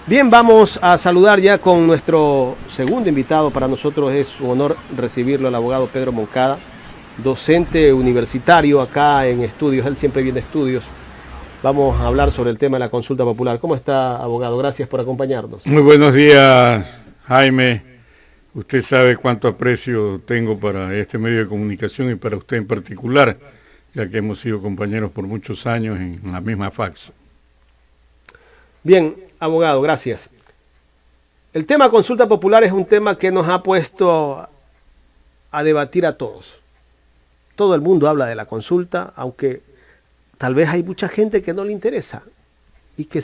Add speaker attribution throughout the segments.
Speaker 1: Bien, vamos a saludar ya con nuestro segundo invitado. Para nosotros es un honor recibirlo, el abogado Pedro Moncada, docente universitario acá en Estudios. Él siempre viene a Estudios. Vamos a hablar sobre el tema de la consulta popular. ¿Cómo está, abogado? Gracias por acompañarnos.
Speaker 2: Muy buenos días, Jaime. Usted sabe cuánto aprecio tengo para este medio de comunicación y para usted en particular, ya que hemos sido compañeros por muchos años en la misma fax.
Speaker 1: Bien, abogado, gracias. El tema consulta popular es un tema que nos ha puesto a debatir a todos. Todo el mundo habla de la consulta, aunque tal vez hay mucha gente que no le interesa y que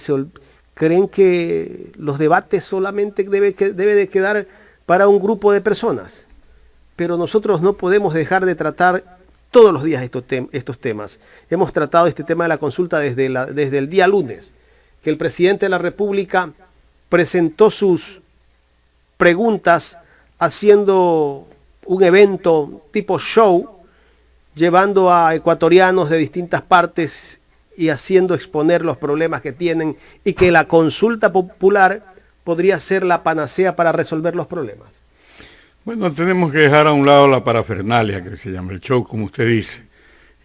Speaker 1: creen que los debates solamente debe de quedar para un grupo de personas. Pero nosotros no podemos dejar de tratar todos los días estos temas. Hemos tratado este tema de la consulta desde el día lunes, que el presidente de la República presentó sus preguntas haciendo un evento tipo show, llevando a ecuatorianos de distintas partes y haciendo exponer los problemas que tienen, y que la consulta popular podría ser la panacea para resolver los problemas.
Speaker 2: Bueno, tenemos que dejar a un lado la parafernalia, que se llama el show, como usted dice,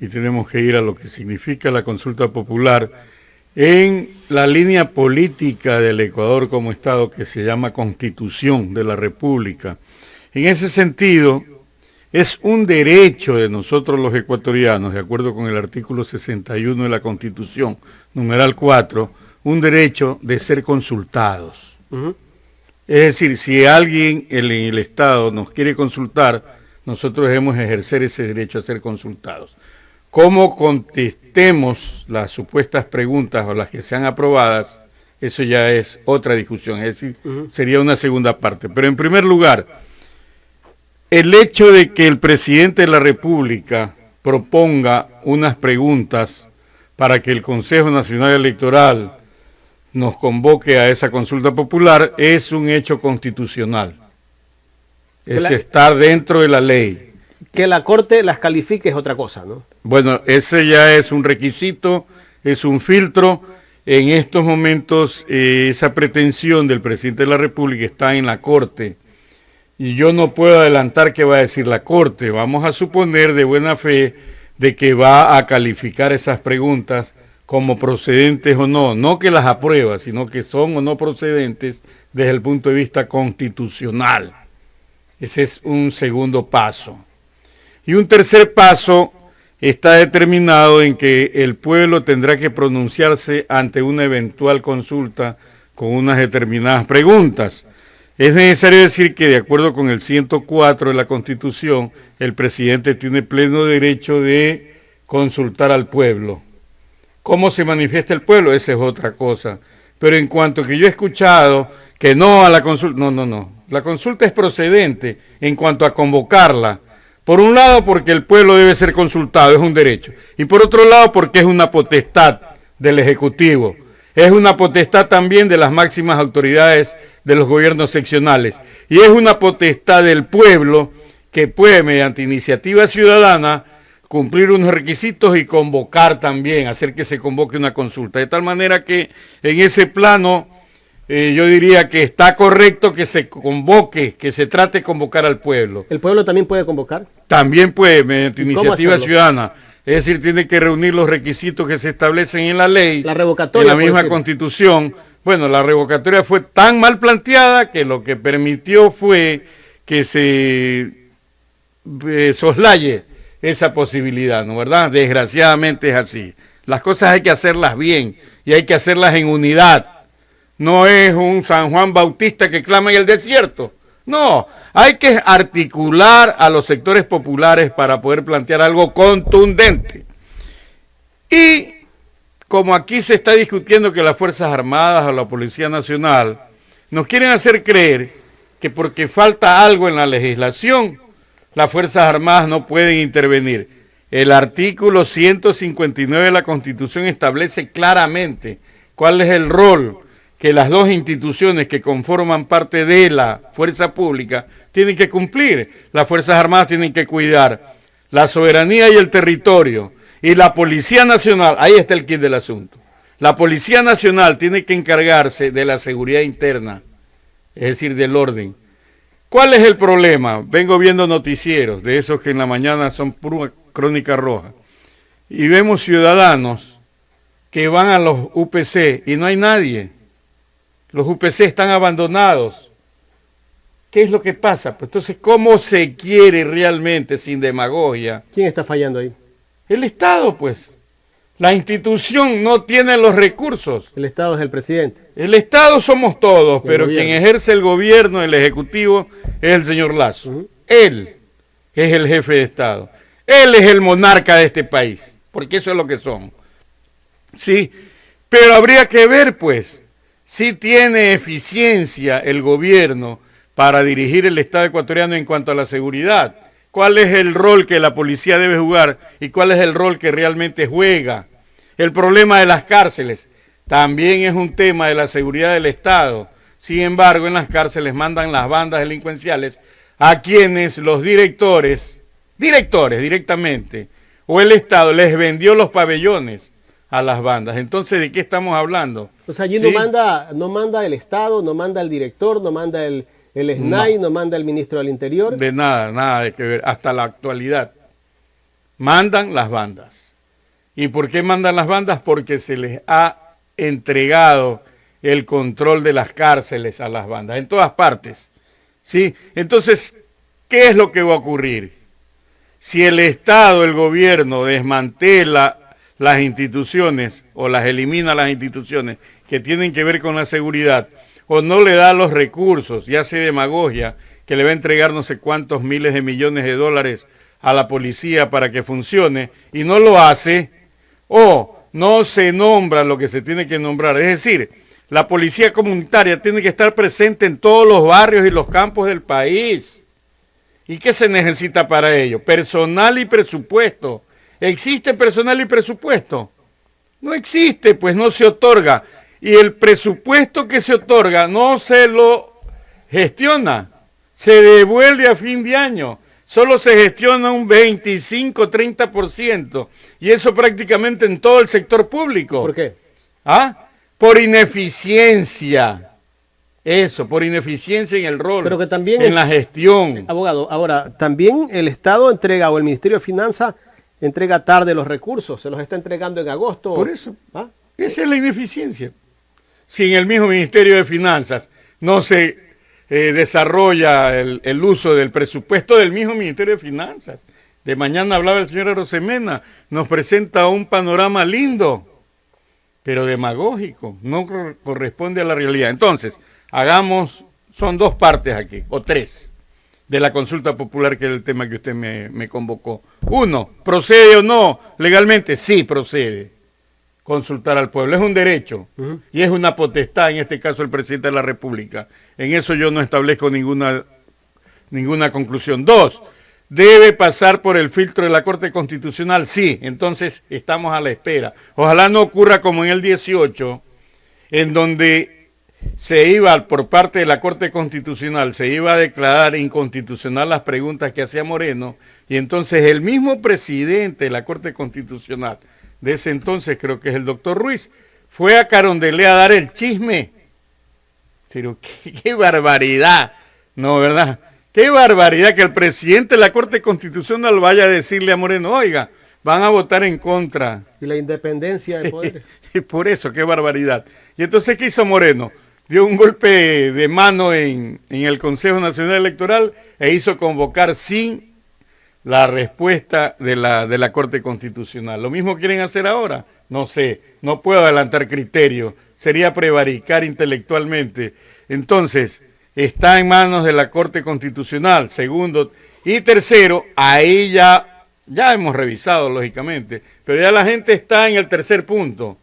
Speaker 2: y tenemos que ir a lo que significa la consulta popular en la línea política del Ecuador como Estado, que se llama Constitución de la República. En ese sentido, es un derecho de nosotros los ecuatorianos, de acuerdo con el artículo 61 de la Constitución, numeral 4, un derecho de ser consultados. Es decir, si alguien en el Estado nos quiere consultar, nosotros debemos ejercer ese derecho a ser consultados. Cómo contestemos las supuestas preguntas o las que sean aprobadas, eso ya es otra discusión, es decir, sería una segunda parte. Pero en primer lugar, el hecho de que el presidente de la República proponga unas preguntas para que el Consejo Nacional Electoral nos convoque a esa consulta popular es un hecho constitucional. Es estar dentro de la ley.
Speaker 1: Que la Corte las califique es otra cosa, ¿no?
Speaker 2: Bueno, ese ya es un requisito, es un filtro. En estos momentos esa pretensión del presidente de la República está en la Corte. Y yo no puedo adelantar qué va a decir la Corte. Vamos a suponer de buena fe de que va a calificar esas preguntas como procedentes o no. No que las aprueba, sino que son o no procedentes desde el punto de vista constitucional. Ese es un segundo paso. Y un tercer paso está determinado en que el pueblo tendrá que pronunciarse ante una eventual consulta con unas determinadas preguntas. Es necesario decir que de acuerdo con el 104 de la Constitución, el presidente tiene pleno derecho de consultar al pueblo. ¿Cómo se manifiesta el pueblo? Esa es otra cosa. Pero en cuanto que yo he escuchado que no a la consulta, no. La consulta es procedente en cuanto a convocarla. Por un lado, porque el pueblo debe ser consultado, es un derecho. Y por otro lado, porque es una potestad del Ejecutivo. Es una potestad también de las máximas autoridades de los gobiernos seccionales. Y es una potestad del pueblo que puede, mediante iniciativa ciudadana, cumplir unos requisitos y convocar también, hacer que se convoque una consulta. De tal manera que en ese plano yo diría que está correcto que se convoque, que se trate de convocar al pueblo.
Speaker 1: ¿El pueblo también puede convocar?
Speaker 2: También puede, mediante iniciativa ciudadana. Es decir, tiene que reunir los requisitos que se establecen en la ley,
Speaker 1: la revocatoria,
Speaker 2: en la misma Constitución. Bueno, la revocatoria fue tan mal planteada que lo que permitió fue que se soslaye esa posibilidad, ¿no verdad? Desgraciadamente es así. Las cosas hay que hacerlas bien y hay que hacerlas en unidad. No es un San Juan Bautista que clama en el desierto. No, hay que articular a los sectores populares para poder plantear algo contundente. Y como aquí se está discutiendo que las Fuerzas Armadas o la Policía Nacional nos quieren hacer creer que porque falta algo en la legislación, las Fuerzas Armadas no pueden intervenir. El artículo 159 de la Constitución establece claramente cuál es el rol que las dos instituciones que conforman parte de la fuerza pública tienen que cumplir. Las Fuerzas Armadas tienen que cuidar la soberanía y el territorio, y la Policía Nacional, ahí está el quid del asunto, La Policía Nacional tiene que encargarse de la seguridad interna, es decir, del orden. ¿Cuál es el problema? Vengo viendo noticieros, de esos que en la mañana son pura crónica roja, y vemos ciudadanos que van a los UPC y no hay nadie. Los UPC están abandonados. ¿Qué es lo que pasa? Pues entonces, ¿cómo se quiere realmente, sin demagogia?
Speaker 1: ¿Quién está fallando ahí?
Speaker 2: El Estado, pues. La institución no tiene los recursos.
Speaker 1: El Estado es el presidente.
Speaker 2: El Estado somos todos, pero
Speaker 1: gobierno.
Speaker 2: quien ejerce el gobierno, el ejecutivo, es el señor Lazo. Él es el jefe de Estado. Él es el monarca de este país, porque eso es lo que son. Sí, pero habría que ver, pues, si tiene eficiencia el gobierno para dirigir el Estado ecuatoriano en cuanto a la seguridad. ¿Cuál es el rol que la policía debe jugar y cuál es el rol que realmente juega? El problema de las cárceles también es un tema de la seguridad del Estado. Sin embargo, en las cárceles mandan las bandas delincuenciales a quienes los directores directamente, o el Estado les vendió los pabellones a las bandas. Entonces, ¿de qué estamos hablando?
Speaker 1: O sea, allí
Speaker 2: ¿Sí?
Speaker 1: no manda el Estado, no manda el director, no manda el SNAI, no manda el ministro del Interior.
Speaker 2: De nada de que ver, hasta la actualidad. Mandan las bandas. ¿Y por qué mandan las bandas? Porque se les ha entregado el control de las cárceles a las bandas, en todas partes. ¿Sí? Entonces, ¿qué es lo que va a ocurrir? Si el Estado, el gobierno, desmantela las instituciones o las elimina las instituciones que tienen que ver con la seguridad, o no le da los recursos, ya sea demagogia, que le va a entregar no sé cuántos miles de millones de dólares a la policía para que funcione, y no lo hace, o no se nombra lo que se tiene que nombrar. Es decir, la policía comunitaria tiene que estar presente en todos los barrios y los campos del país. ¿Y qué se necesita para ello? Personal y presupuesto. ¿Existe personal y presupuesto? No existe, pues no se otorga. Y el presupuesto que se otorga no se lo gestiona, se devuelve a fin de año. Solo se gestiona un 25-30%. Y eso prácticamente en todo el sector público.
Speaker 1: ¿Por qué?
Speaker 2: ¿Ah? Por ineficiencia. Eso, por ineficiencia en el rol,
Speaker 1: Pero que también
Speaker 2: en la gestión.
Speaker 1: Abogado, ahora, también el Estado entrega, o el Ministerio de Finanzas entrega tarde los recursos, se los está entregando en agosto.
Speaker 2: Por eso,
Speaker 1: ¿Ah?
Speaker 2: esa es la ineficiencia. Si en el mismo Ministerio de Finanzas no se desarrolla el uso del presupuesto del mismo Ministerio de Finanzas. De mañana hablaba el señor Arosemena, nos presenta un panorama lindo, pero demagógico, no corresponde a la realidad. Entonces, son dos partes aquí, o tres, de la consulta popular, que es el tema que usted me convocó. Uno, ¿procede o no legalmente? Sí, procede. Consultar al pueblo, es un derecho y es una potestad, en este caso el presidente de la República. En eso yo no establezco ninguna conclusión. Dos, ¿debe pasar por el filtro de la Corte Constitucional? Sí, entonces estamos a la espera. Ojalá no ocurra como en el 18, en donde se iba, por parte de la Corte Constitucional, se iba a declarar inconstitucional las preguntas que hacía Moreno, y entonces el mismo presidente de la Corte Constitucional, de ese entonces creo que es el doctor Ruiz, fue a Carondelet a dar el chisme. Pero qué barbaridad, ¿no, verdad? Qué barbaridad que el presidente de la Corte Constitucional vaya a decirle a Moreno, oiga, van a votar en contra.
Speaker 1: Y la independencia del poder.
Speaker 2: Y por eso, qué barbaridad. Y entonces, ¿qué hizo Moreno? Dio un golpe de mano en el Consejo Nacional Electoral e hizo convocar sin la respuesta de la Corte Constitucional. ¿Lo mismo quieren hacer ahora? No sé, no puedo adelantar criterios, sería prevaricar intelectualmente. Entonces, está en manos de la Corte Constitucional, segundo. Y tercero, ahí ya hemos revisado, lógicamente, pero ya la gente está en el tercer punto.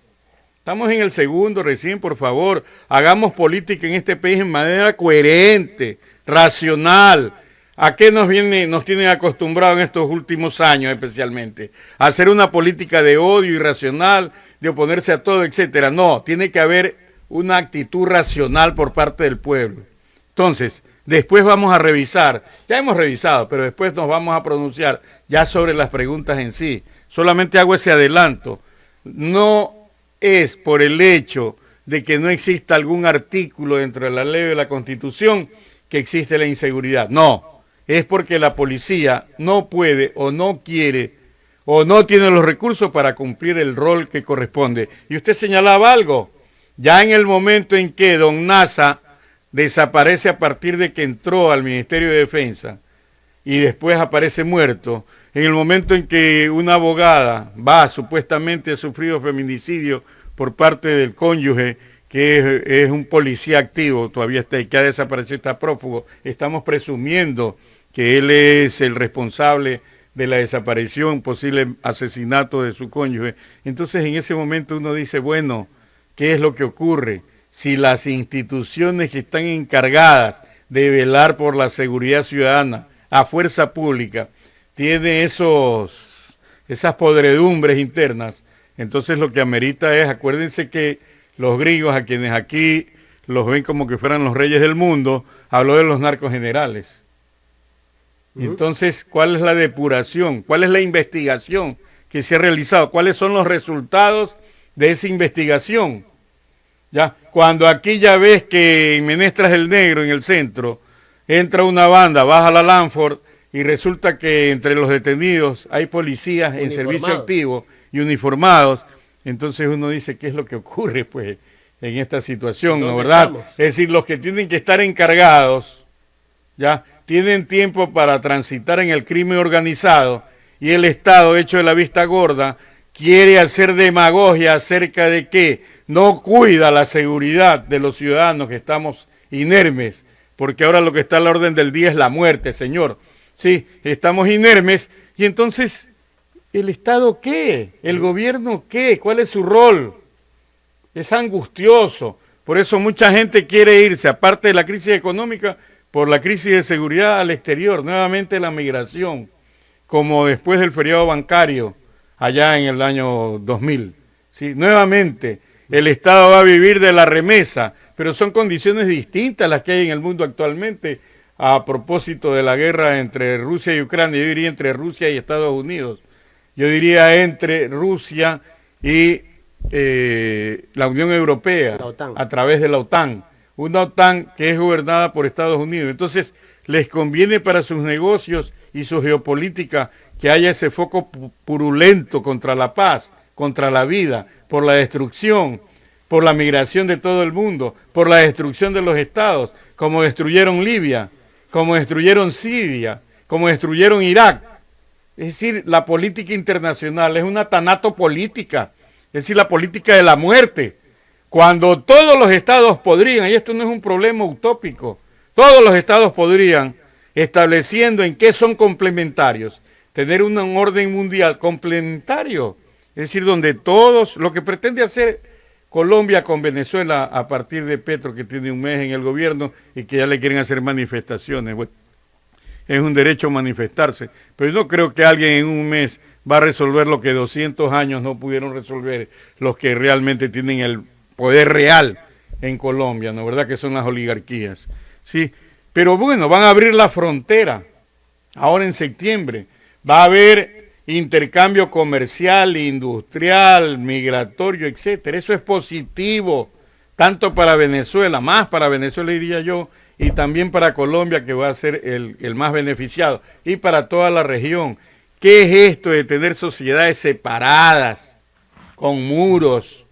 Speaker 2: Estamos en el segundo recién, por favor. Hagamos política en este país de manera coherente, racional. ¿A qué nos tienen acostumbrados en estos últimos años especialmente? A hacer una política de odio irracional, de oponerse a todo, etcétera. No, tiene que haber una actitud racional por parte del pueblo. Entonces, después vamos a revisar, ya hemos revisado, pero después nos vamos a pronunciar ya sobre las preguntas en sí. Solamente hago ese adelanto. No es por el hecho de que no exista algún artículo dentro de la ley de la Constitución que existe la inseguridad. No, es porque la policía no puede o no quiere o no tiene los recursos para cumplir el rol que corresponde. Y usted señalaba algo, ya en el momento en que don Nasa desaparece a partir de que entró al Ministerio de Defensa y después aparece muerto, en el momento en que una abogada va supuestamente a sufrir feminicidio por parte del cónyuge, que es un policía activo, todavía está, que ha desaparecido, está prófugo, estamos presumiendo que él es el responsable de la desaparición, posible asesinato de su cónyuge. Entonces en ese momento uno dice, bueno, ¿qué es lo que ocurre? Si las instituciones que están encargadas de velar por la seguridad ciudadana a fuerza pública tienen esas podredumbres internas, entonces lo que amerita es, acuérdense que los gringos, a quienes aquí los ven como que fueran los reyes del mundo, habló de los narcos generales. Entonces, ¿cuál es la depuración? ¿Cuál es la investigación que se ha realizado? ¿Cuáles son los resultados de esa investigación? ¿Ya? Cuando aquí ya ves que en Menestras del Negro, en el centro, entra una banda, baja la Lanford y resulta que entre los detenidos hay policías en servicio activo y uniformados, entonces uno dice, ¿qué es lo que ocurre pues en esta situación, no verdad? Estamos? Es decir, los que tienen que estar encargados, ¿ya?, tienen tiempo para transitar en el crimen organizado y el Estado, hecho de la vista gorda, quiere hacer demagogia acerca de que no cuida la seguridad de los ciudadanos que estamos inermes, porque ahora lo que está a la orden del día es la muerte, señor. Sí, estamos inermes y entonces, ¿el Estado qué? ¿El gobierno qué? ¿Cuál es su rol? Es angustioso. Por eso mucha gente quiere irse, aparte de la crisis económica, por la crisis de seguridad al exterior, nuevamente la migración, como después del feriado bancario, allá en el año 2000. ¿Sí? Nuevamente, el Estado va a vivir de la remesa, pero son condiciones distintas a las que hay en el mundo actualmente, a propósito de la guerra entre Rusia y Ucrania. Yo diría entre Rusia y Estados Unidos. Yo diría entre Rusia y la Unión Europea, a través de la OTAN. Una OTAN que es gobernada por Estados Unidos. Entonces, les conviene para sus negocios y su geopolítica que haya ese foco purulento contra la paz, contra la vida, por la destrucción, por la migración de todo el mundo, por la destrucción de los estados, como destruyeron Libia, como destruyeron Siria, como destruyeron Irak. Es decir, la política internacional es una tanatopolítica, es decir, la política de la muerte. Cuando todos los estados podrían, y esto no es un problema utópico, todos los estados podrían, estableciendo en qué son complementarios, tener un orden mundial complementario, es decir, donde todos, lo que pretende hacer Colombia con Venezuela a partir de Petro, que tiene un mes en el gobierno y que ya le quieren hacer manifestaciones. Bueno, es un derecho manifestarse, pero yo no creo que alguien en un mes va a resolver lo que 200 años no pudieron resolver los que realmente tienen el poder real en Colombia, ¿no? ¿Verdad? Que son las oligarquías, ¿sí? Pero bueno, van a abrir la frontera, ahora en septiembre, va a haber intercambio comercial, industrial, migratorio, etcétera. Eso es positivo, tanto para Venezuela, más para Venezuela diría yo, y también para Colombia, que va a ser el más beneficiado, y para toda la región. ¿Qué es esto de tener sociedades separadas, con muros,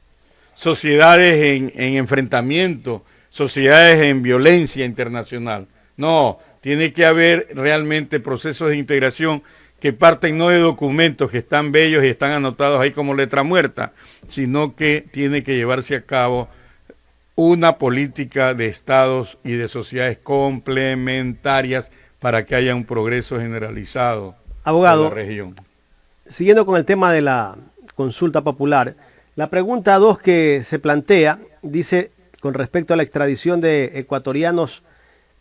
Speaker 2: sociedades en enfrentamiento, sociedades en violencia internacional? No, tiene que haber realmente procesos de integración que parten no de documentos que están bellos y están anotados ahí como letra muerta, sino que tiene que llevarse a cabo una política de estados y de sociedades complementarias para que haya un progreso generalizado en la región.
Speaker 1: Siguiendo con el tema de la consulta popular, la pregunta 2 que se plantea, dice, con respecto a la extradición de ecuatorianos,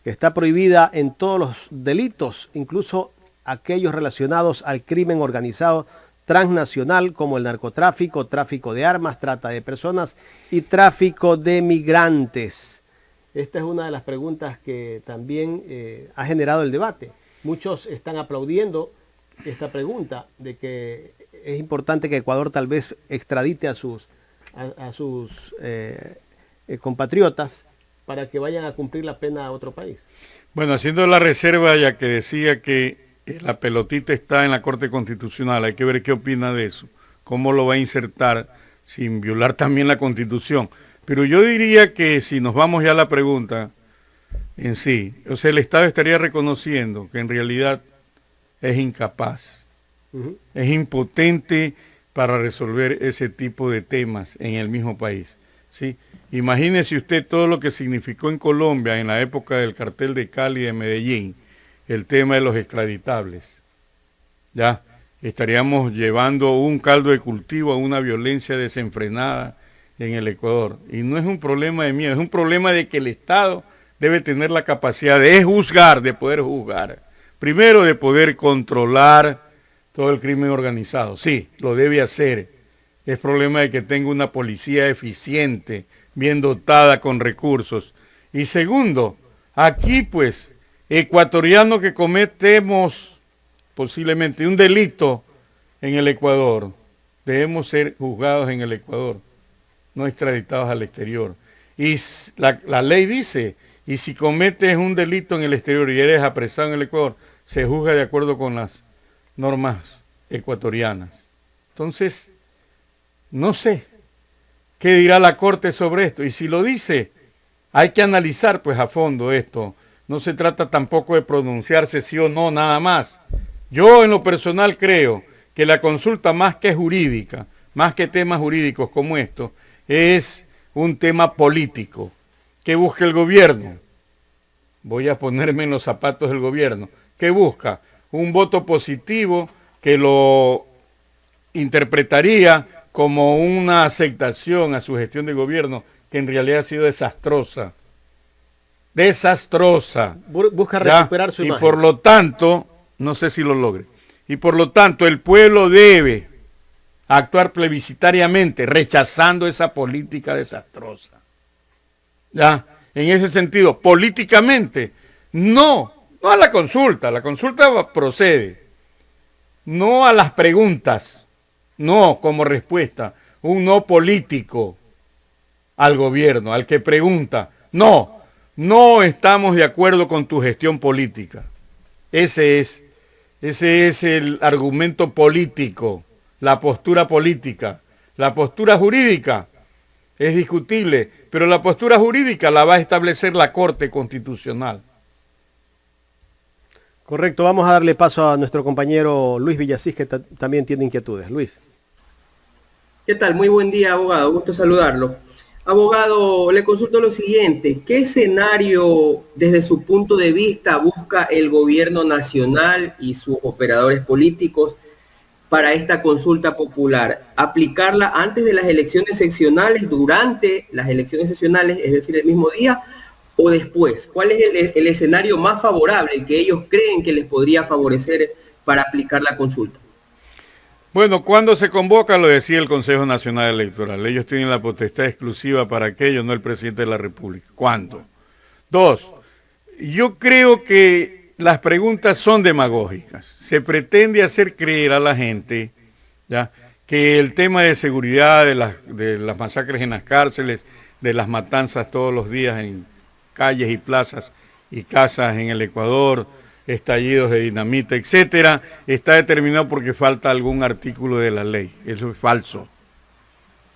Speaker 1: que está prohibida en todos los delitos, incluso aquellos relacionados al crimen organizado transnacional como el narcotráfico, tráfico de armas, trata de personas y tráfico de migrantes. Esta es una de las preguntas que también ha generado el debate. Muchos están aplaudiendo esta pregunta de que es importante que Ecuador tal vez extradite a sus a sus compatriotas para que vayan a cumplir la pena a otro país.
Speaker 2: Bueno, haciendo la reserva, ya que decía que la pelotita está en la Corte Constitucional, hay que ver qué opina de eso, cómo lo va a insertar sin violar también la Constitución. Pero yo diría que si nos vamos ya a la pregunta en sí, o sea, el Estado estaría reconociendo que en realidad es incapaz, es impotente para resolver ese tipo de temas en el mismo país, ¿sí? Imagínese usted todo lo que significó en Colombia en la época del cartel de Cali y de Medellín, el tema de los extraditables. Ya estaríamos llevando un caldo de cultivo a una violencia desenfrenada en el Ecuador. Y no es un problema de miedo, es un problema de que el Estado debe tener la capacidad de juzgar, de poder juzgar. Primero, de poder controlar todo el crimen organizado. Sí, lo debe hacer. Es problema de que tenga una policía eficiente, bien dotada con recursos. Y segundo, aquí pues, ecuatorianos que cometemos posiblemente un delito en el Ecuador, debemos ser juzgados en el Ecuador, no extraditados al exterior. Y la ley dice, y si cometes un delito en el exterior y eres apresado en el Ecuador, se juzga de acuerdo con las normas ecuatorianas. Entonces, no sé qué dirá la Corte sobre esto. Y si lo dice, hay que analizar pues a fondo esto. No se trata tampoco de pronunciarse sí o no, nada más. Yo en lo personal creo que la consulta más que jurídica, más que temas jurídicos como esto, es un tema político. ¿Qué busca el gobierno? Voy a ponerme en los zapatos del gobierno. ¿Qué busca? Un voto positivo que lo interpretaría como una aceptación a su gestión de gobierno, que en realidad ha sido desastrosa. Desastrosa.
Speaker 1: Busca recuperar su imagen.
Speaker 2: Y por lo tanto, no sé si lo logre, y por lo tanto el pueblo debe actuar plebiscitariamente, rechazando esa política desastrosa. ¿Ya? En ese sentido, políticamente, no a la consulta procede, no a las preguntas, no como respuesta, un no político al gobierno, al que pregunta, no estamos de acuerdo con tu gestión política. Ese es el argumento político, la postura política. La postura jurídica es discutible, pero la postura jurídica la va a establecer la Corte Constitucional.
Speaker 1: Correcto, vamos a darle paso a nuestro compañero Luis Villasís, que también tiene inquietudes. Luis.
Speaker 3: ¿Qué tal? Muy buen día, abogado. Gusto saludarlo. Abogado, le consulto lo siguiente. ¿Qué escenario, desde su punto de vista, busca el gobierno nacional y sus operadores políticos para esta consulta popular? ¿Aplicarla antes de las elecciones seccionales, durante las elecciones seccionales, es decir, el mismo día, o después? ¿Cuál es el escenario más favorable, el que ellos creen que les podría favorecer para aplicar la consulta?
Speaker 2: Bueno, cuando se convoca, lo decía el Consejo Nacional Electoral. Ellos tienen la potestad exclusiva para aquello, no el presidente de la República. ¿Cuándo? Dos, yo creo que las preguntas son demagógicas. Se pretende hacer creer a la gente, ¿ya?, que el tema de seguridad, de las masacres en las cárceles, de las matanzas todos los días en calles y plazas y casas en el Ecuador, estallidos de dinamita, etcétera, está determinado porque falta algún artículo de la ley. Eso es falso.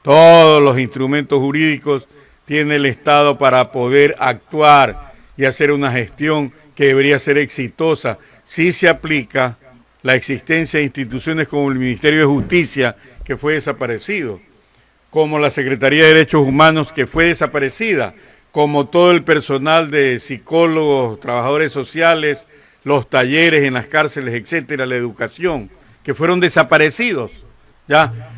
Speaker 2: Todos los instrumentos jurídicos tiene el Estado para poder actuar y hacer una gestión que debería ser exitosa si se aplica la existencia de instituciones como el Ministerio de Justicia, que fue desaparecido, como la Secretaría de Derechos Humanos, que fue desaparecida, como todo el personal de psicólogos, trabajadores sociales, los talleres en las cárceles, etcétera, la educación, que fueron desaparecidos. Ya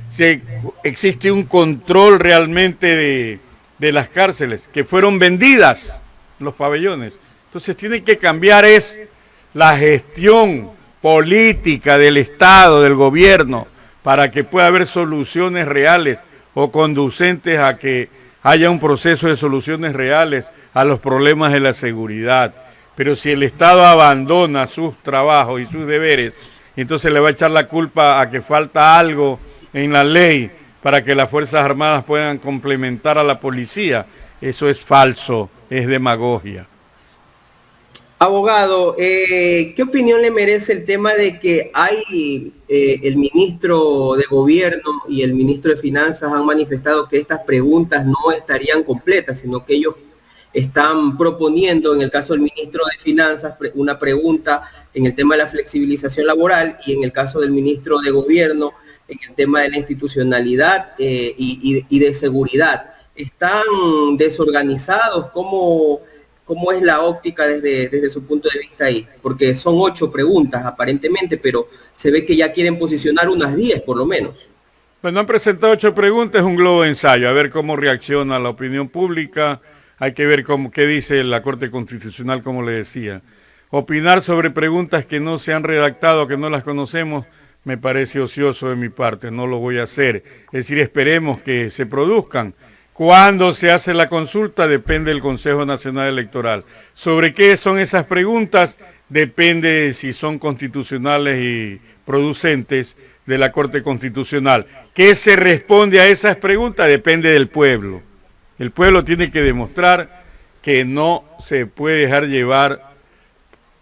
Speaker 2: existe un control realmente de las cárceles, que fueron vendidas los pabellones. Entonces tiene que cambiar la gestión política del Estado, del gobierno, para que pueda haber soluciones reales o conducentes a que haya un proceso de soluciones reales a los problemas de la seguridad. Pero si el Estado abandona sus trabajos y sus deberes, entonces le va a echar la culpa a que falta algo en la ley para que las Fuerzas Armadas puedan complementar a la policía. Eso es falso, es demagogia.
Speaker 3: Abogado, ¿qué opinión le merece el tema de que hay el ministro de Gobierno y el ministro de Finanzas han manifestado que estas preguntas no estarían completas, sino que ellos están proponiendo, en el caso del ministro de Finanzas, una pregunta en el tema de la flexibilización laboral y en el caso del ministro de Gobierno, en el tema de la institucionalidad y de seguridad? ¿Están desorganizados? ¿Cómo es la óptica desde su punto de vista ahí? Porque son 8 preguntas aparentemente, pero se ve que ya quieren posicionar unas 10 por lo menos.
Speaker 2: Bueno, han presentado 8 preguntas, es un globo de ensayo, a ver cómo reacciona la opinión pública. Hay que ver qué dice la Corte Constitucional, como le decía. Opinar sobre preguntas que no se han redactado, que no las conocemos, me parece ocioso de mi parte, no lo voy a hacer. Es decir, esperemos que se produzcan. Cuando se hace la consulta depende del Consejo Nacional Electoral. ¿Sobre qué son esas preguntas? Depende de si son constitucionales y producentes de la Corte Constitucional. ¿Qué se responde a esas preguntas? Depende del pueblo. El pueblo tiene que demostrar que no se puede dejar llevar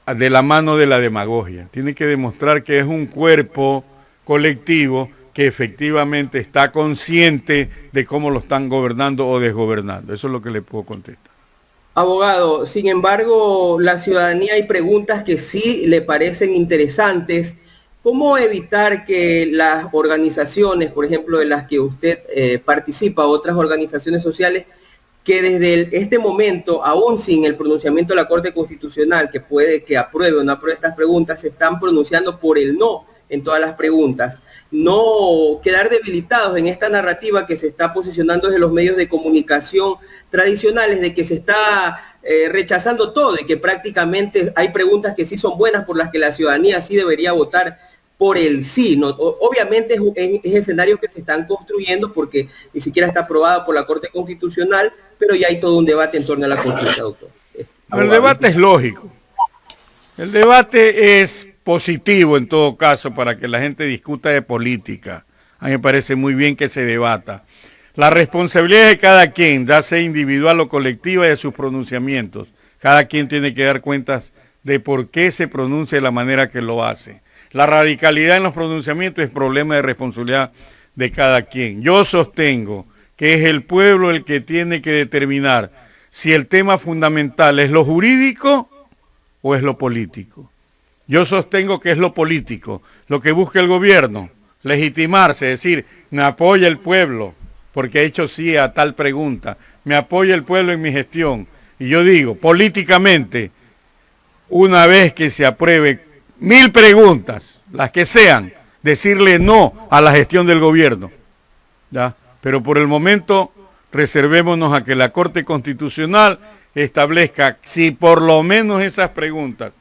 Speaker 2: de la mano de la demagogia. Tiene que demostrar que es un cuerpo colectivo que efectivamente está consciente de cómo lo están gobernando o desgobernando. Eso es lo que le puedo contestar.
Speaker 3: Abogado, sin embargo, la ciudadanía hay preguntas que sí le parecen interesantes. ¿Cómo evitar que las organizaciones, por ejemplo, de las que usted participa, otras organizaciones sociales, que desde este momento, aún sin el pronunciamiento de la Corte Constitucional, que puede que apruebe o no apruebe estas preguntas, se están pronunciando por el no en todas las preguntas, no quedar debilitados en esta narrativa que se está posicionando desde los medios de comunicación tradicionales, de que se está rechazando todo y que prácticamente hay preguntas que sí son buenas por las que la ciudadanía sí debería votar por el sí? ¿No? Obviamente es escenarios que se están construyendo porque ni siquiera está aprobado por la Corte Constitucional, pero ya hay todo un debate en torno a la consulta, doctor.
Speaker 2: El debate es lógico. El debate es positivo en todo caso para que la gente discuta de política. A mí me parece muy bien que se debata. La responsabilidad de cada quien, ya sea individual o colectiva, de sus pronunciamientos. Cada quien tiene que dar cuentas de por qué se pronuncia de la manera que lo hace. La radicalidad en los pronunciamientos es problema de responsabilidad de cada quien. Yo sostengo que es el pueblo el que tiene que determinar si el tema fundamental es lo jurídico o es lo político. Yo sostengo que es lo político, lo que busca el gobierno, legitimarse, es decir, me apoya el pueblo, porque ha hecho sí a tal pregunta, me apoya el pueblo en mi gestión. Y yo digo, políticamente, una vez que se apruebe 1000 preguntas, las que sean, decirle no a la gestión del gobierno, ¿ya? Pero por el momento, reservémonos a que la Corte Constitucional establezca si por lo menos esas preguntas,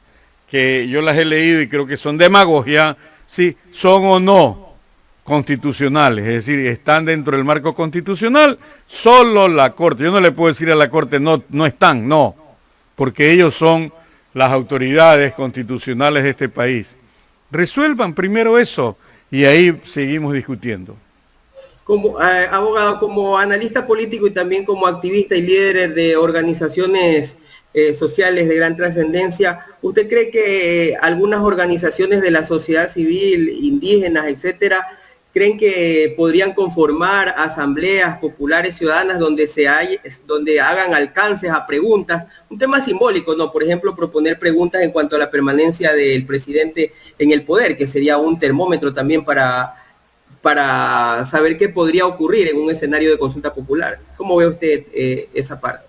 Speaker 2: que yo las he leído y creo que son demagogia, si son o no constitucionales, es decir, están dentro del marco constitucional, solo la Corte. Yo no le puedo decir a la Corte no están, no, porque ellos son las autoridades constitucionales de este país. Resuelvan primero eso y ahí seguimos discutiendo.
Speaker 3: Como abogado, como analista político y también como activista y líder de organizaciones sociales de gran trascendencia, ¿usted cree que algunas organizaciones de la sociedad civil, indígenas, etcétera, creen que podrían conformar asambleas populares ciudadanas donde hagan alcances a preguntas? Un tema simbólico, ¿no? Por ejemplo, proponer preguntas en cuanto a la permanencia del presidente en el poder, que sería un termómetro también para saber qué podría ocurrir en un escenario de consulta popular. ¿Cómo ve usted esa parte?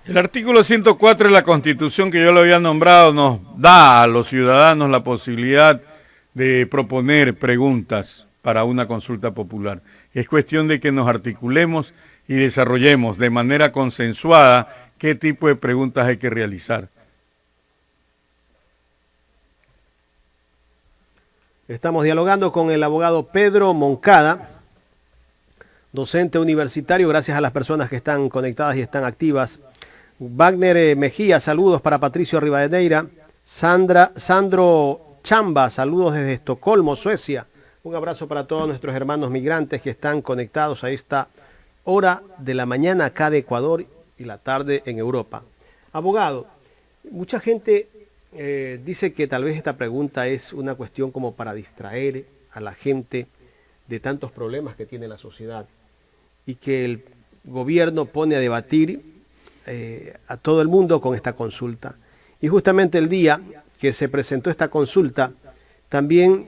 Speaker 2: El artículo 104 de la Constitución, que yo lo había nombrado, nos da a los ciudadanos la posibilidad de proponer preguntas para una consulta popular. Es cuestión de que nos articulemos y desarrollemos de manera consensuada qué tipo de preguntas hay que realizar.
Speaker 1: Estamos dialogando con el abogado Pedro Moncada, docente universitario, gracias a las personas que están conectadas y están activas. Wagner Mejía, saludos para Patricio Rivadeneira. Sandro Chamba, saludos desde Estocolmo, Suecia. Un abrazo para todos nuestros hermanos migrantes que están conectados a esta hora de la mañana acá de Ecuador y la tarde en Europa. Abogado, mucha gente dice que tal vez esta pregunta es una cuestión como para distraer a la gente de tantos problemas que tiene la sociedad y que el gobierno pone a debatir a todo el mundo con esta consulta. Y justamente el día que se presentó esta consulta, también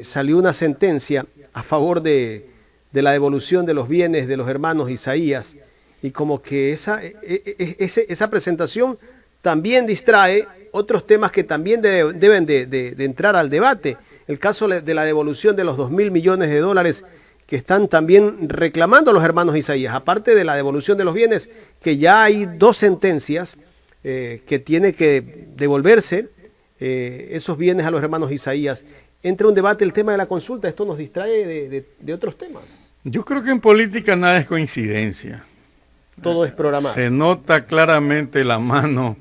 Speaker 1: salió una sentencia a favor de la devolución de los bienes de los hermanos Isaías, y como que esa presentación también distrae otros temas que también deben de entrar al debate. El caso de la devolución de los 2.000 millones de dólares que están también reclamando los hermanos Isaías, aparte de la devolución de los bienes, que ya hay 2 sentencias que tiene que devolverse esos bienes a los hermanos Isaías. Entra un debate el tema de la consulta, esto nos distrae de otros temas.
Speaker 2: Yo creo que en política nada es coincidencia.
Speaker 1: Todo es programado.
Speaker 2: Se nota claramente la mano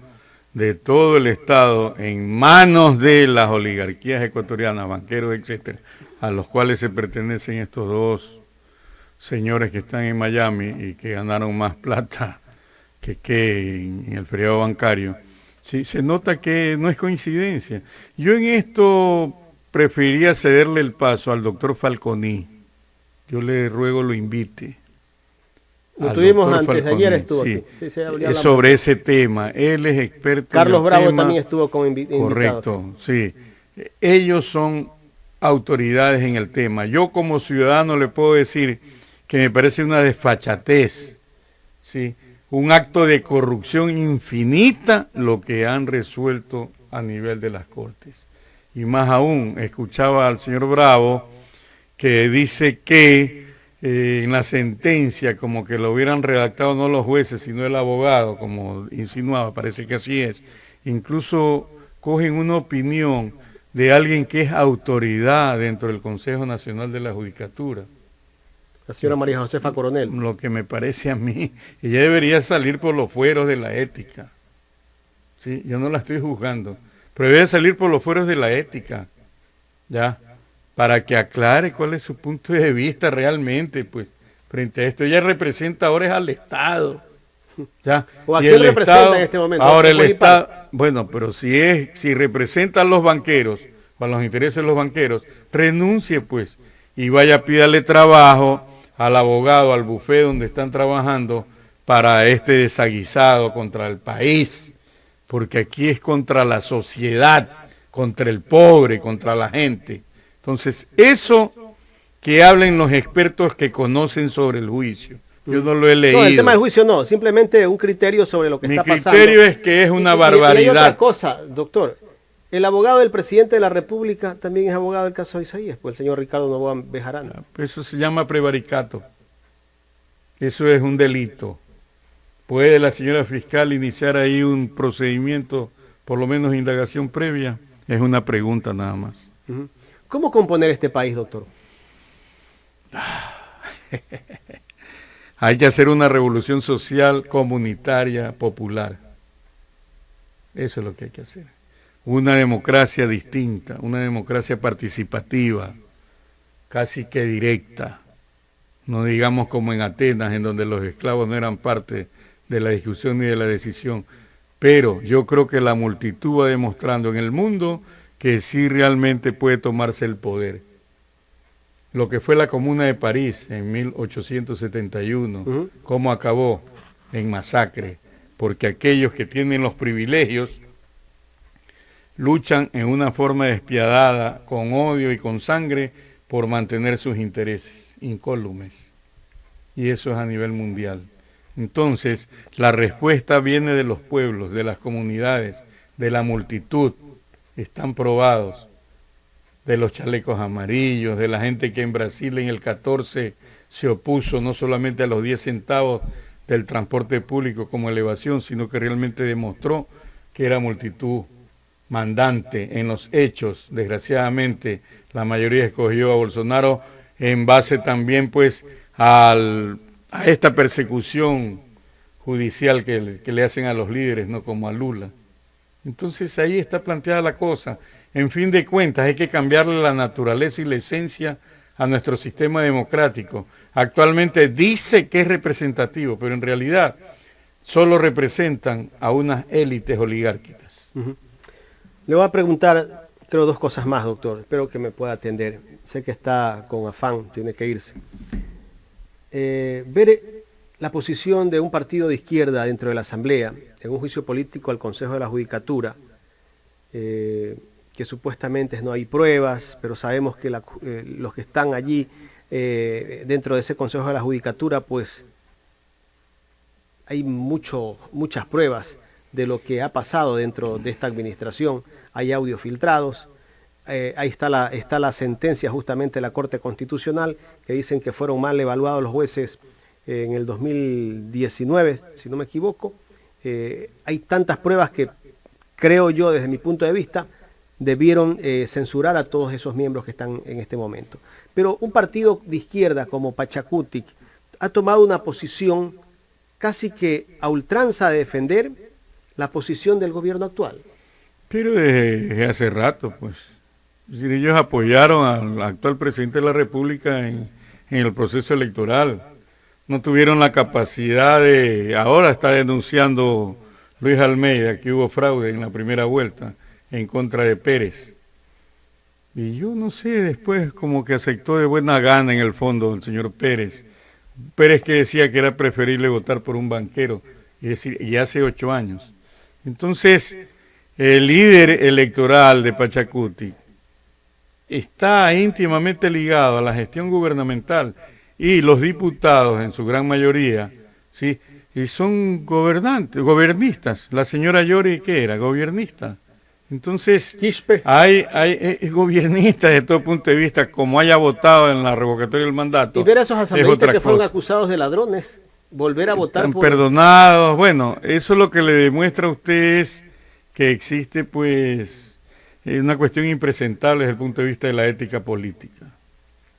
Speaker 2: de todo el Estado en manos de las oligarquías ecuatorianas, banqueros, etcétera, a los cuales se pertenecen estos 2 señores que están en Miami y que ganaron más plata que en el feriado bancario. Sí, se nota que no es coincidencia. Yo en esto preferiría cederle el paso al doctor Falconi. Yo le ruego lo invite.
Speaker 1: Lo tuvimos antes, de ayer estuvo
Speaker 2: sí,
Speaker 1: aquí. Sí,
Speaker 2: es sobre ese tema. Él es experto
Speaker 1: Carlos
Speaker 2: en el
Speaker 1: Bravo
Speaker 2: tema.
Speaker 1: también estuvo como invitado.
Speaker 2: Correcto, sí. Ellos son autoridades en el tema. Yo como ciudadano le puedo decir que me parece una desfachatez, ¿sí? Un acto de corrupción infinita lo que han resuelto a nivel de las Cortes. Y más aún, escuchaba al señor Bravo que dice que en la sentencia como que lo hubieran redactado no los jueces, sino el abogado, como insinuaba, parece que así es. Incluso cogen una opinión de alguien que es autoridad dentro del Consejo Nacional de la Judicatura.
Speaker 1: La señora María Josefa Coronel.
Speaker 2: Lo que me parece a mí, ella debería salir por los fueros de la ética. Sí, yo no la estoy juzgando, pero debe salir por los fueros de la ética, ya, para que aclare cuál es su punto de vista realmente, pues, frente a esto. Ella representa ahora es al Estado, ya.
Speaker 1: ¿O a
Speaker 2: y
Speaker 1: quién
Speaker 2: el
Speaker 1: representa
Speaker 2: Estado,
Speaker 1: en este momento?
Speaker 2: ahora el Estado, bueno, pero si representa a los banqueros, a los intereses de los banqueros, renuncie, pues, y vaya, pídale trabajo al abogado, al bufé donde están trabajando para este desaguisado contra el país, porque aquí es contra la sociedad, contra el pobre, contra la gente. Entonces, eso que hablen los expertos que conocen sobre el juicio. Yo no lo he leído.
Speaker 1: No, el tema del juicio no, simplemente un criterio sobre lo que está pasando.
Speaker 2: Mi criterio es que es una barbaridad.
Speaker 1: Y hay otra cosa, doctor. El abogado del presidente de la República también es abogado del caso de Isaías, pues el señor Ricardo Novoa Bejarano.
Speaker 2: Eso se llama prevaricato. Eso es un delito. ¿Puede la señora fiscal iniciar ahí un procedimiento, por lo menos indagación previa? Es una pregunta nada más.
Speaker 1: ¿Cómo componer este país, doctor?
Speaker 2: Hay que hacer una revolución social, comunitaria, popular. Eso es lo que hay que hacer. Una democracia distinta, una democracia participativa, casi que directa. No digamos como en Atenas, en donde los esclavos no eran parte de la discusión ni de la decisión. Pero yo creo que la multitud va demostrando en el mundo que sí realmente puede tomarse el poder. Lo que fue la Comuna de París en 1871, cómo acabó en masacre, porque aquellos que tienen los privilegios luchan en una forma despiadada, con odio y con sangre, por mantener sus intereses incólumes. Y eso es a nivel mundial. Entonces, la respuesta viene de los pueblos, de las comunidades, de la multitud. Están probados. De los chalecos amarillos, de la gente que en Brasil en el 14 se opuso no solamente a los 10 centavos del transporte público como elevación, sino que realmente demostró que era multitud mandante en los hechos. Desgraciadamente, la mayoría escogió a Bolsonaro en base también pues a esta persecución judicial que le hacen a los líderes, no como a Lula. Entonces ahí está planteada la cosa. En fin de cuentas, hay que cambiarle la naturaleza y la esencia a nuestro sistema democrático. Actualmente dice que es representativo, pero en realidad solo representan a unas élites oligárquicas.
Speaker 1: Le voy a preguntar, creo, dos cosas más, doctor. Espero que me pueda atender. Sé que está con afán, tiene que irse. Ver la posición de un partido de izquierda dentro de la Asamblea, en un juicio político al Consejo de la Judicatura, que supuestamente no hay pruebas, pero sabemos que los que están allí dentro de ese Consejo de la Judicatura, pues hay muchas pruebas de lo que ha pasado dentro de esta administración. Hay audios filtrados, ahí está la sentencia justamente de la Corte Constitucional, que dicen que fueron mal evaluados los jueces en el 2019, si no me equivoco. Hay tantas pruebas que creo yo, desde mi punto de vista, debieron censurar a todos esos miembros que están en este momento. Pero un partido de izquierda como Pachacutic ha tomado una posición casi que a ultranza de defender la posición del gobierno actual.
Speaker 2: Pero desde hace rato, pues. Es decir, ellos apoyaron al actual presidente de la República en el proceso electoral. No tuvieron la capacidad de... Ahora está denunciando Luis Almeida que hubo fraude en la primera vuelta en contra de Pérez. Y yo no sé, después como que aceptó de buena gana en el fondo el señor Pérez. Pérez que decía que era preferible votar por un banquero, es decir, y hace 8 años. Entonces, el líder electoral de Pachacuti está íntimamente ligado a la gestión gubernamental y los diputados en su gran mayoría, ¿sí? Y son gobernistas. La señora Yori, ¿qué era? Gobernista. Entonces, hay gobiernistas de todo punto de vista, como haya votado en la revocatoria del mandato.
Speaker 1: Y ver a esos asambleístas que fueron acusados de ladrones, volver a votar
Speaker 2: por... Perdonados, bueno, eso lo que le demuestra a usted es que existe, pues, una cuestión impresentable desde el punto de vista de la ética política,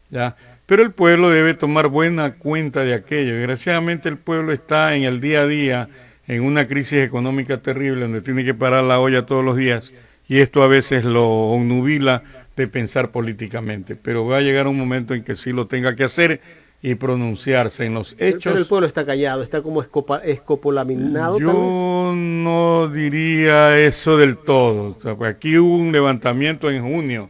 Speaker 2: ¿ya? Pero el pueblo debe tomar buena cuenta de aquello. Desgraciadamente el pueblo está en el día a día en una crisis económica terrible donde tiene que parar la olla todos los días y esto a veces lo obnubila de pensar políticamente. Pero va a llegar un momento en que sí lo tenga que hacer y pronunciarse en los hechos.
Speaker 1: Pero el pueblo está callado, está como escopolaminado.
Speaker 2: Yo no diría eso del todo. O sea, pues aquí hubo un levantamiento en junio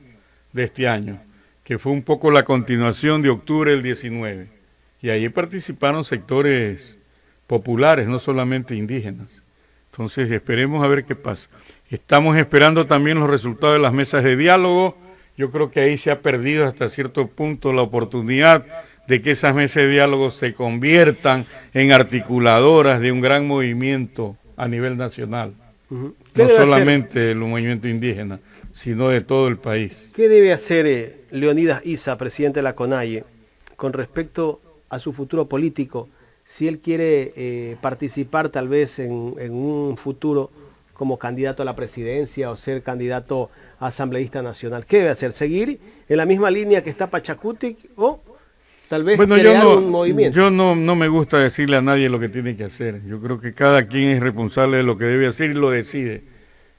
Speaker 2: de este año, que fue un poco la continuación de octubre del 19. Y allí participaron sectores populares, no solamente indígenas. Entonces esperemos a ver qué pasa. Estamos esperando también los resultados de las mesas de diálogo. Yo creo que ahí se ha perdido hasta cierto punto la oportunidad de que esas mesas de diálogo se conviertan en articuladoras de un gran movimiento a nivel nacional. No solamente el movimiento indígena, sino de todo el país.
Speaker 1: ¿Qué debe hacer Leonidas Issa, presidente de la CONAIE, con respecto a su futuro político, si él quiere participar tal vez en un futuro como candidato a la presidencia o ser candidato a asambleísta nacional? ¿Qué debe hacer? ¿Seguir en la misma línea que está Pachacutic o tal vez crear un movimiento?
Speaker 2: Yo no me gusta decirle a nadie lo que tiene que hacer. Yo creo que cada quien es responsable de lo que debe hacer y lo decide.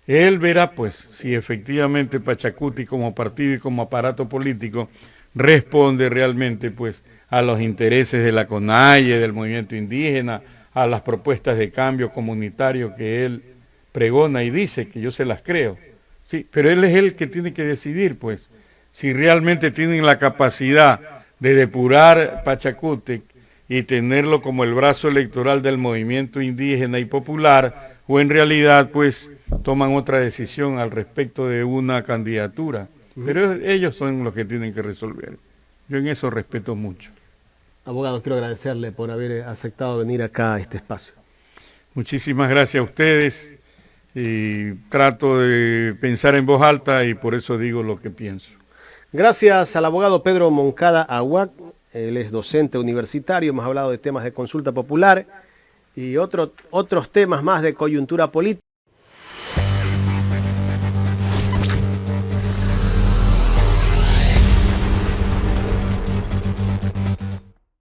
Speaker 2: Él verá, pues, si efectivamente Pachacuti como partido y como aparato político responde realmente, pues, a los intereses de la CONAIE, del movimiento indígena, a las propuestas de cambio comunitario que él pregona y dice, que yo se las creo. Sí, pero él es el que tiene que decidir, pues, si realmente tienen la capacidad de depurar Pachacuti y tenerlo como el brazo electoral del movimiento indígena y popular, o en realidad, pues, toman otra decisión al respecto de una candidatura. Pero ellos son los que tienen que resolver. Yo en eso respeto mucho.
Speaker 1: Abogado, quiero agradecerle por haber aceptado venir acá a este espacio.
Speaker 2: Muchísimas gracias a ustedes. Y trato de pensar en voz alta y por eso digo lo que pienso.
Speaker 1: Gracias al abogado Pedro Moncada Aguac. Él es docente universitario, hemos hablado de temas de consulta popular y otros temas más de coyuntura política.